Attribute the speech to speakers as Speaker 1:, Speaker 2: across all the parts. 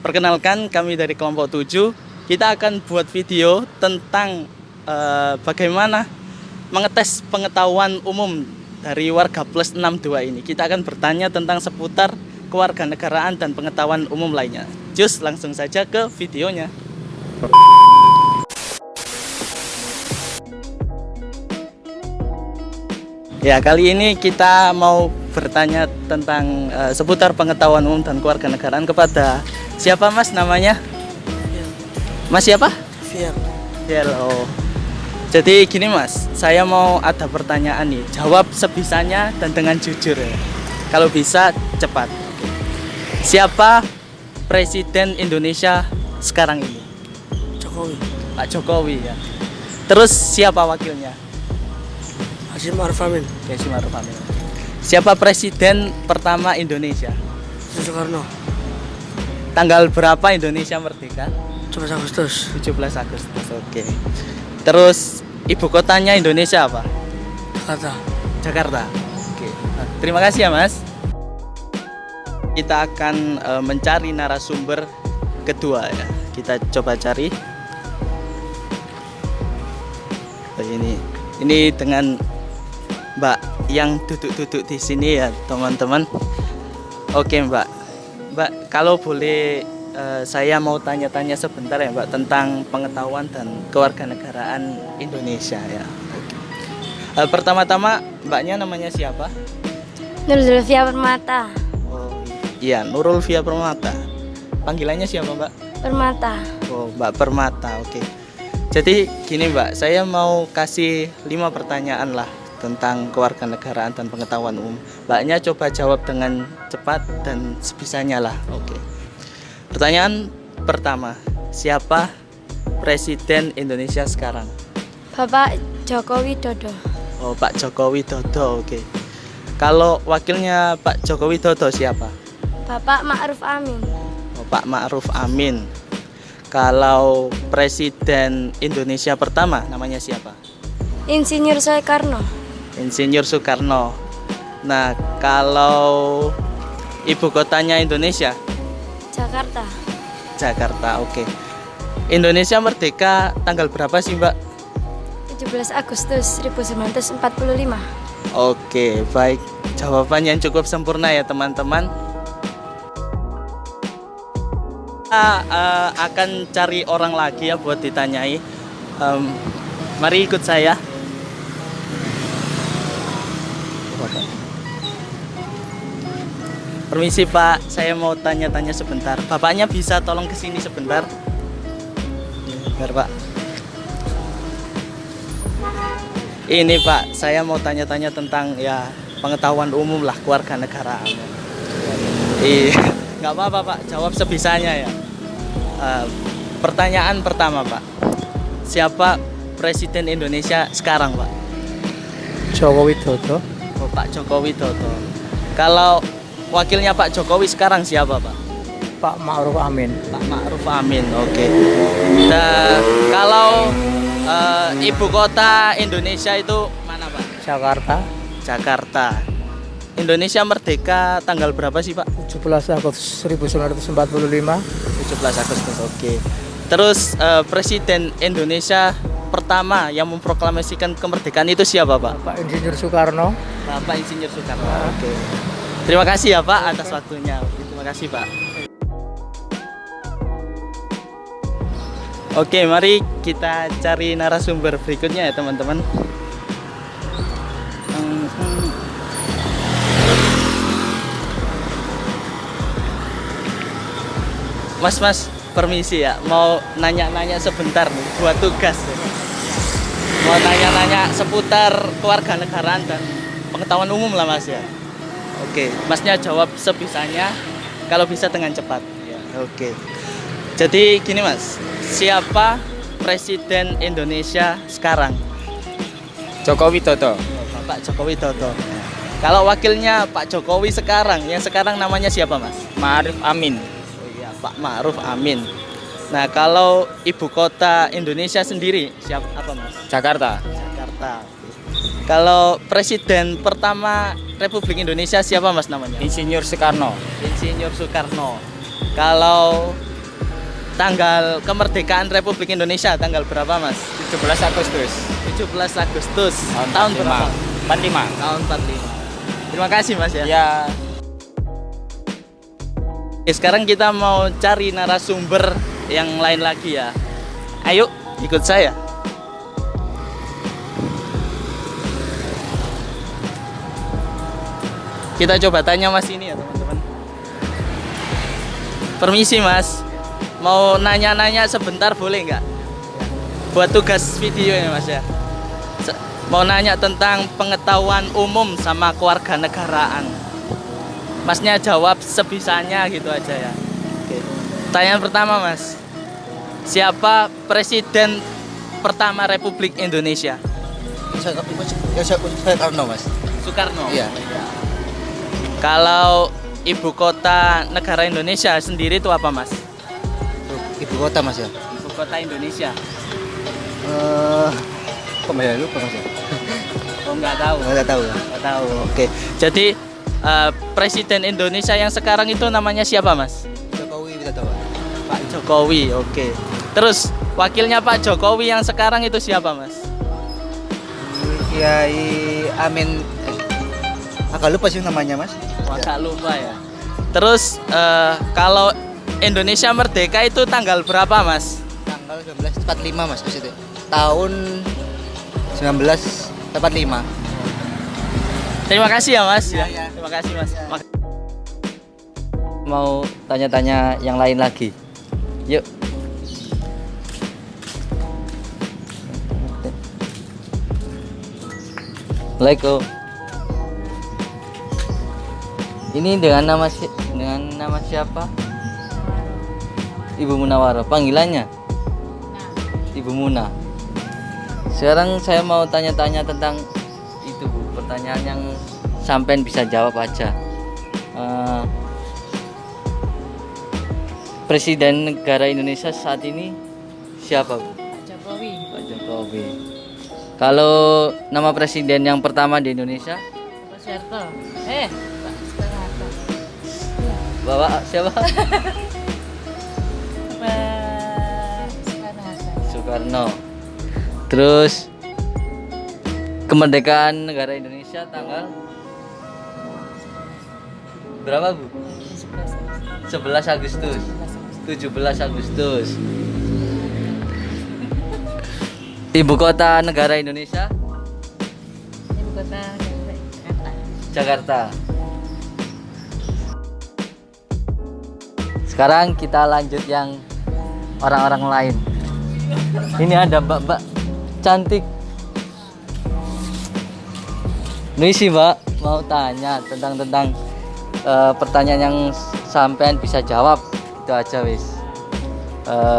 Speaker 1: Perkenalkan, kami dari kelompok 7. Kita akan buat video tentang bagaimana mengetes pengetahuan umum dari warga plus 62 ini. Kita akan bertanya tentang seputar kewarganegaraan dan pengetahuan umum lainnya. Just langsung saja ke videonya. Ya, kali ini kita mau bertanya tentang seputar pengetahuan umum dan kewarganegaraan kepada siapa Mas namanya? Mas siapa? Fiel. Oh. Jadi gini Mas, saya mau ada pertanyaan nih. Jawab sebisanya dan dengan jujur ya. Kalau bisa cepat. Siapa Presiden Indonesia sekarang ini?
Speaker 2: Jokowi.
Speaker 1: Pak Jokowi ya. Terus siapa wakilnya?
Speaker 2: Hasyim Ma'ruf Amin.
Speaker 1: Hasyim Ma'ruf Amin. Siapa Presiden pertama Indonesia?
Speaker 2: Soekarno.
Speaker 1: Tanggal berapa Indonesia merdeka?
Speaker 2: 17 Agustus.
Speaker 1: 17 Agustus. Oke. Terus ibu kotanya Indonesia apa? Jakarta. Oke. Nah, terima kasih ya Mas. Kita akan mencari narasumber kedua ya. Kita coba cari. Ini dengan Mbak yang duduk-duduk di sini ya teman-teman. Oke Mbak, kalau boleh saya mau tanya-tanya sebentar ya Mbak tentang pengetahuan dan kewarganegaraan Indonesia ya. Pertama-tama Mbaknya namanya siapa?
Speaker 3: Nurul Zulfia Permata.
Speaker 1: Oh iya, Nurul Zulfia Permata. Panggilannya siapa Mbak?
Speaker 3: Permata.
Speaker 1: Oh Mbak Permata, oke. Jadi gini Mbak, saya mau kasih 5 pertanyaan lah tentang kewarganegaraan dan pengetahuan umum. Mbaknya coba jawab dengan cepat dan sebisanya lah. Oke. Pertanyaan pertama, siapa Presiden Indonesia sekarang?
Speaker 3: Bapak Joko Widodo.
Speaker 1: Oh, Pak Joko Widodo. Oke. Kalau wakilnya Pak Joko Widodo siapa?
Speaker 3: Bapak Ma'ruf Amin.
Speaker 1: Oh, Pak Ma'ruf Amin. Kalau Presiden Indonesia pertama namanya siapa?
Speaker 3: Insinyur Soekarno.
Speaker 1: Insinyur Soekarno. Nah, kalau ibu kotanya Indonesia? Jakarta, oke. Indonesia merdeka tanggal berapa sih Mbak?
Speaker 3: 17 Agustus 1945.
Speaker 1: Oke, baik. Jawaban yang cukup sempurna ya teman-teman. Kita akan cari orang lagi ya buat ditanyai. Mari ikut saya. Permisi Pak, saya mau tanya-tanya sebentar. Bapaknya bisa tolong kesini sebentar? Biar Pak. Ini Pak, saya mau tanya-tanya tentang ya pengetahuan umum lah kewarganegaraan. Iya, nggak apa-apa Pak, jawab sebisanya ya. Pertanyaan pertama Pak, siapa Presiden Indonesia sekarang Pak?
Speaker 2: Joko Widodo.
Speaker 1: Oh, Pak Joko Widodo. Kalau wakilnya Pak Jokowi sekarang siapa Pak?
Speaker 2: Pak Ma'ruf Amin.
Speaker 1: Pak Ma'ruf Amin, oke. Nah, kalau ibu kota Indonesia itu mana Pak? Jakarta. Indonesia merdeka tanggal berapa sih Pak?
Speaker 2: 17 Agustus 1945.
Speaker 1: 17 Agustus, oke. Terus Presiden Indonesia pertama yang memproklamasikan kemerdekaan itu siapa Pak?
Speaker 2: Pak Insinyur Soekarno.
Speaker 1: Bapak Insinyur Soekarno, oke. Terima kasih ya Pak atas waktunya. Terima kasih Pak. Oke, mari kita cari narasumber berikutnya ya teman-teman. Mas, permisi ya, mau nanya-nanya sebentar nih, buat tugas ya. Mau nanya-nanya seputar kewarganegaraan dan pengetahuan umum lah Mas ya. Oke, Masnya jawab sebisanya, kalau bisa dengan cepat. Ya, oke. Jadi gini Mas, siapa Presiden Indonesia sekarang?
Speaker 4: Joko Widodo.
Speaker 1: Bapak Joko Widodo. Kalau wakilnya Pak Jokowi sekarang, yang sekarang namanya siapa Mas?
Speaker 4: Ma'ruf Amin.
Speaker 1: Oh iya, Pak Ma'ruf Amin. Nah, kalau ibu kota Indonesia sendiri siapa apa Mas?
Speaker 4: Jakarta.
Speaker 1: Kalau presiden pertama Republik Indonesia siapa Mas namanya?
Speaker 4: Insinyur Soekarno.
Speaker 1: Insinyur Soekarno. Kalau tanggal kemerdekaan Republik Indonesia tanggal berapa Mas?
Speaker 4: 17 Agustus
Speaker 1: 17 Agustus tahun berapa?
Speaker 4: 45.
Speaker 1: Tahun 45. Terima kasih Mas ya.
Speaker 4: Ya.
Speaker 1: Oke, sekarang kita mau cari narasumber yang lain lagi ya. Ayo ikut saya. Kita coba tanya Mas ini ya teman-teman. Permisi Mas, mau nanya-nanya sebentar boleh nggak? Buat tugas video ini Mas ya. Mau nanya tentang pengetahuan umum sama kewarganegaraan. Masnya jawab sebisanya gitu aja ya. Oke. Pertanyaan pertama Mas, siapa presiden pertama Republik Indonesia?
Speaker 5: Soekarno Mas.
Speaker 1: Soekarno.
Speaker 5: Iya.
Speaker 1: Kalau ibu kota negara Indonesia sendiri itu apa Mas?
Speaker 5: Ibu kota Mas ya.
Speaker 1: Ibu kota Indonesia.
Speaker 5: Kok Mas ya lupa Mas ya?
Speaker 1: Oh nggak tahu.
Speaker 5: Nggak tahu ya.
Speaker 1: Nggak tahu. Oke. Jadi presiden Indonesia yang sekarang itu namanya siapa Mas?
Speaker 5: Jokowi kita tahu.
Speaker 1: Pak Jokowi. Oke. Terus wakilnya Pak Jokowi yang sekarang itu siapa Mas?
Speaker 5: Kiai Amin. Agak lupa sih namanya Mas.
Speaker 1: Agak lupa ya. Terus kalau Indonesia merdeka itu tanggal berapa Mas?
Speaker 5: Tanggal 1945 Mas itu. Tahun 1945.
Speaker 1: Terima kasih ya Mas.
Speaker 5: Iya, iya.
Speaker 1: Terima kasih Mas.
Speaker 6: Mau tanya-tanya yang lain lagi. Yuk. Assalamualaikum. Ini dengan nama siapa? Ibu Munawarah. Panggilannya? Ibu Muna. Sekarang saya mau tanya-tanya tentang itu Bu. Pertanyaan yang sampean bisa jawab aja. Presiden negara Indonesia saat ini siapa Bu?
Speaker 7: Pak Jokowi.
Speaker 6: Pak Jokowi. Kalau nama presiden yang pertama di Indonesia?
Speaker 7: Pak Soeharto. Pak Soeharto.
Speaker 6: Bapak siapa?
Speaker 7: Pak Soekarno.
Speaker 6: Soekarno. Terus kemerdekaan negara Indonesia tanggal berapa Bu? 11 Agustus. 17 Agustus. Ibu kota negara Indonesia?
Speaker 7: Ibu kota Jakarta.
Speaker 6: Jakarta. Sekarang kita lanjut yang orang-orang lain. Ini ada mbak-mbak cantik. Ini sih Mbak mau tanya tentang pertanyaan yang sampean bisa jawab. Itu aja wis.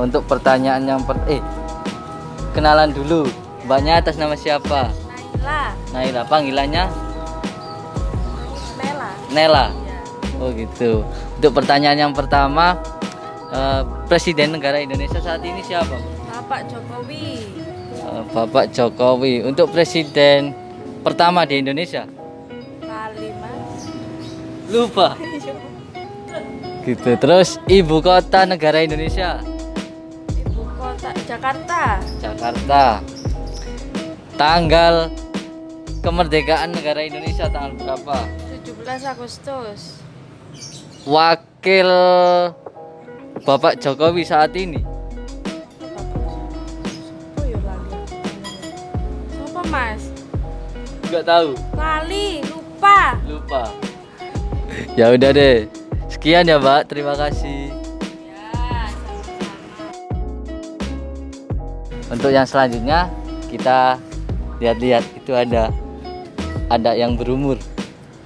Speaker 6: Untuk pertanyaan yang kenalan dulu. Mbaknya atas nama siapa? Naila. Panggilannya? Nela. Oh gitu. Untuk pertanyaan yang pertama, presiden negara Indonesia saat ini siapa?
Speaker 7: Bapak Jokowi.
Speaker 6: Bapak Jokowi. Untuk presiden pertama di Indonesia?
Speaker 7: Kali Mas.
Speaker 6: Lupa. Gitu. Terus ibu kota negara Indonesia?
Speaker 7: Ibu kota Jakarta.
Speaker 6: Jakarta. Tanggal kemerdekaan negara Indonesia tanggal berapa?
Speaker 7: 17 Agustus.
Speaker 6: Wakil Bapak Jokowi saat ini?
Speaker 7: Oh ya lali. Siapa Mas?
Speaker 6: Enggak tahu.
Speaker 7: Lali, lupa.
Speaker 6: Ya udah deh. Sekian ya, Mbak. Terima kasih.
Speaker 7: Ya, sama-sama.
Speaker 6: Untuk yang selanjutnya kita lihat-lihat, itu ada yang berumur,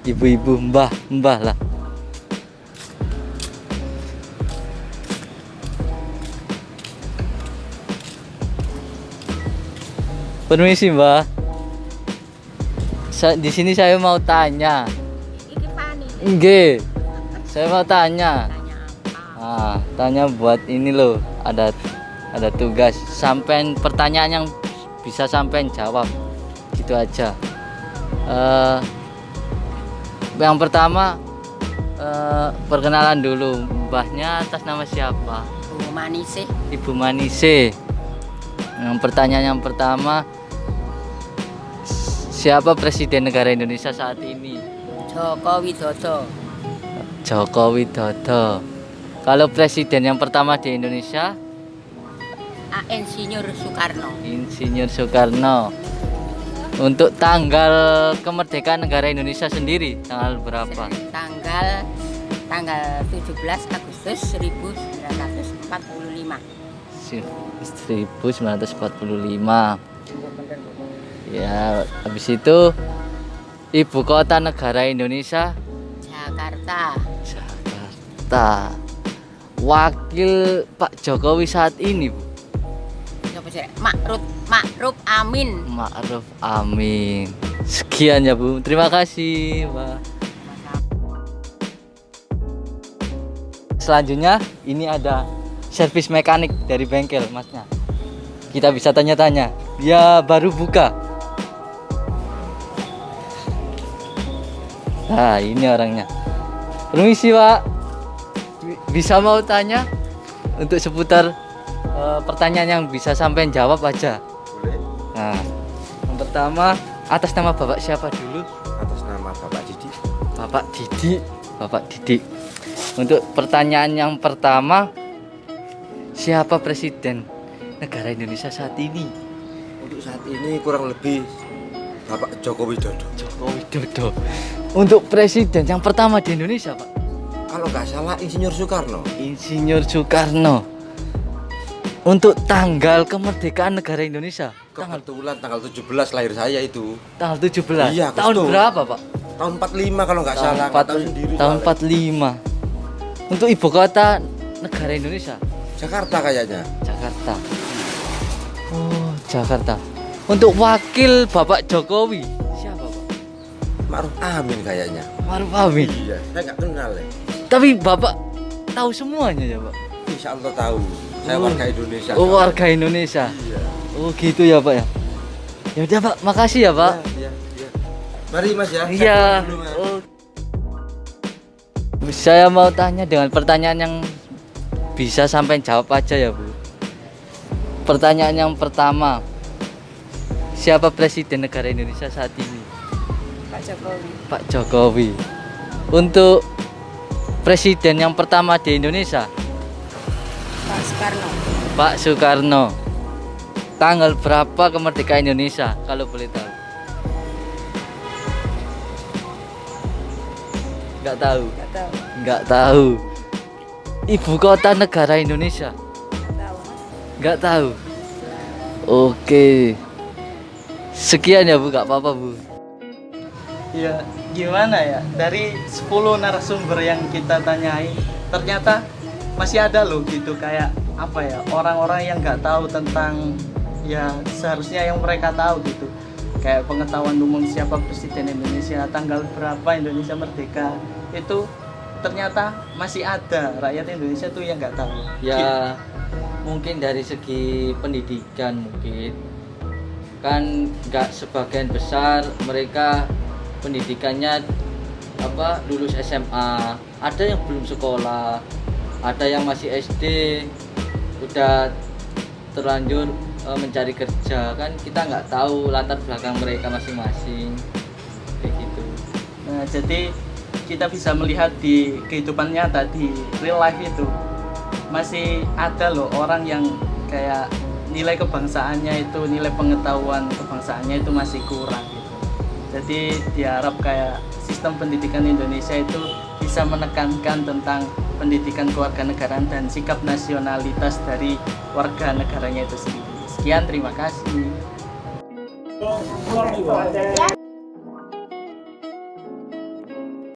Speaker 6: ibu-ibu, mbah lah. Permisi Mbak. Di sini saya mau tanya.
Speaker 7: Iki Fani.
Speaker 6: Nggih. Saya mau tanya. Tanya buat ini loh. Ada tugas. Sampein pertanyaan yang bisa sampein jawab. Gitu aja. Yang pertama perkenalan dulu. mbahnya atas nama siapa?
Speaker 8: Bu Manise.
Speaker 6: Ibu Manise. Pertanyaan yang pertama, siapa presiden negara Indonesia saat ini?
Speaker 8: Joko Widodo.
Speaker 6: Joko Widodo. Kalau presiden yang pertama di Indonesia?
Speaker 8: Insinyur Soekarno.
Speaker 6: Insinyur Soekarno. Untuk tanggal kemerdekaan negara Indonesia sendiri, tanggal berapa?
Speaker 8: Tanggal 17 Agustus 1945.
Speaker 6: 1945. Ya, habis itu ibu kota negara Indonesia?
Speaker 8: Jakarta.
Speaker 6: Jakarta. Wakil Pak Jokowi saat ini, Bu?
Speaker 8: Siapa sih? Ma'ruf Amin.
Speaker 6: Ma'ruf Amin. Sekian ya, Bu. Terima kasih, Pak. Selanjutnya ini ada servis mekanik dari bengkel Masnya. Kita bisa tanya-tanya. Ya baru buka. Nah, ini orangnya. Permisi, Pak. Bisa mau tanya untuk seputar pertanyaan yang bisa sampai jawab aja.
Speaker 9: Boleh.
Speaker 6: Nah, yang pertama, atas nama Bapak siapa dulu?
Speaker 9: Atas nama Bapak Didi.
Speaker 6: Bapak Didi. Bapak Didi. Untuk pertanyaan yang pertama, siapa presiden negara Indonesia saat ini?
Speaker 9: Untuk saat ini kurang lebih Bapak Joko Widodo.
Speaker 6: Joko Widodo. Untuk presiden yang pertama di Indonesia, Pak?
Speaker 9: Kalau nggak salah Insinyur Soekarno.
Speaker 6: Insinyur Soekarno. Untuk tanggal kemerdekaan negara Indonesia?
Speaker 9: Kebetulan tanggal 17 lahir saya itu.
Speaker 6: Tanggal 17?
Speaker 9: Iya,
Speaker 6: tahun
Speaker 9: Agustus.
Speaker 6: berapa, Pak?
Speaker 9: Tahun 45 kalau nggak salah. Nggak tahu sendiri
Speaker 6: Tahun
Speaker 9: soalnya.
Speaker 6: 45. Untuk ibu kota negara Indonesia?
Speaker 9: Jakarta kayaknya.
Speaker 6: Jakarta. Oh, Jakarta. Untuk wakil Bapak Jokowi siapa, Pak?
Speaker 9: Ma'ruf Amin kayaknya.
Speaker 6: Ma'ruf Amin.
Speaker 9: Iya, saya nggak kenal ya.
Speaker 6: Tapi Bapak tahu semuanya ya, Pak?
Speaker 9: Insya Allah tahu. Saya warga Indonesia.
Speaker 6: Oh, warga Indonesia.
Speaker 9: Iya.
Speaker 6: Oh, gitu ya, Pak ya. Ya udah, Pak. Makasih ya, Pak.
Speaker 9: Iya, iya. Mari Mas ya.
Speaker 6: Iya.
Speaker 9: Saya dulu, Mas.
Speaker 6: Oh. Saya mau tanya dengan pertanyaan yang bisa sampai jawab aja ya, Bu. Pertanyaan yang pertama, siapa presiden negara Indonesia saat ini?
Speaker 7: Pak Jokowi.
Speaker 6: Pak Jokowi. Untuk presiden yang pertama di Indonesia?
Speaker 8: Pak Soekarno.
Speaker 6: Pak Soekarno. Tanggal berapa kemerdekaan Indonesia kalau boleh tahu? Nggak tahu.
Speaker 7: Nggak tahu.
Speaker 6: Nggak tahu. Ibu kota negara Indonesia?
Speaker 7: Nggak tahu.
Speaker 6: Nggak tahu. Oke. Sekian ya, Bu. Nggak apa-apa, Bu.
Speaker 1: Ya gimana ya, dari 10 narasumber yang kita tanyai ternyata masih ada loh gitu kayak apa ya, orang-orang yang nggak tahu tentang ya seharusnya yang mereka tahu gitu, kayak pengetahuan umum siapa presiden Indonesia, tanggal berapa Indonesia merdeka, itu ternyata masih ada rakyat Indonesia tuh yang nggak tahu.
Speaker 6: Ya mungkin dari segi pendidikan mungkin kan nggak sebagian besar mereka pendidikannya apa lulus SMA, ada yang belum sekolah, ada yang masih SD udah terlanjur mencari kerja, kan kita nggak tahu latar belakang mereka masing-masing kayak gitu.
Speaker 1: Nah, jadi kita bisa melihat di kehidupan nyata, di real life itu masih ada loh orang yang kayak nilai kebangsaannya itu, nilai pengetahuan kebangsaannya itu masih kurang gitu. Jadi diharap kayak sistem pendidikan Indonesia itu bisa menekankan tentang pendidikan kewarganegaraan dan sikap nasionalitas dari warga negaranya itu sendiri. Sekian, terima kasih.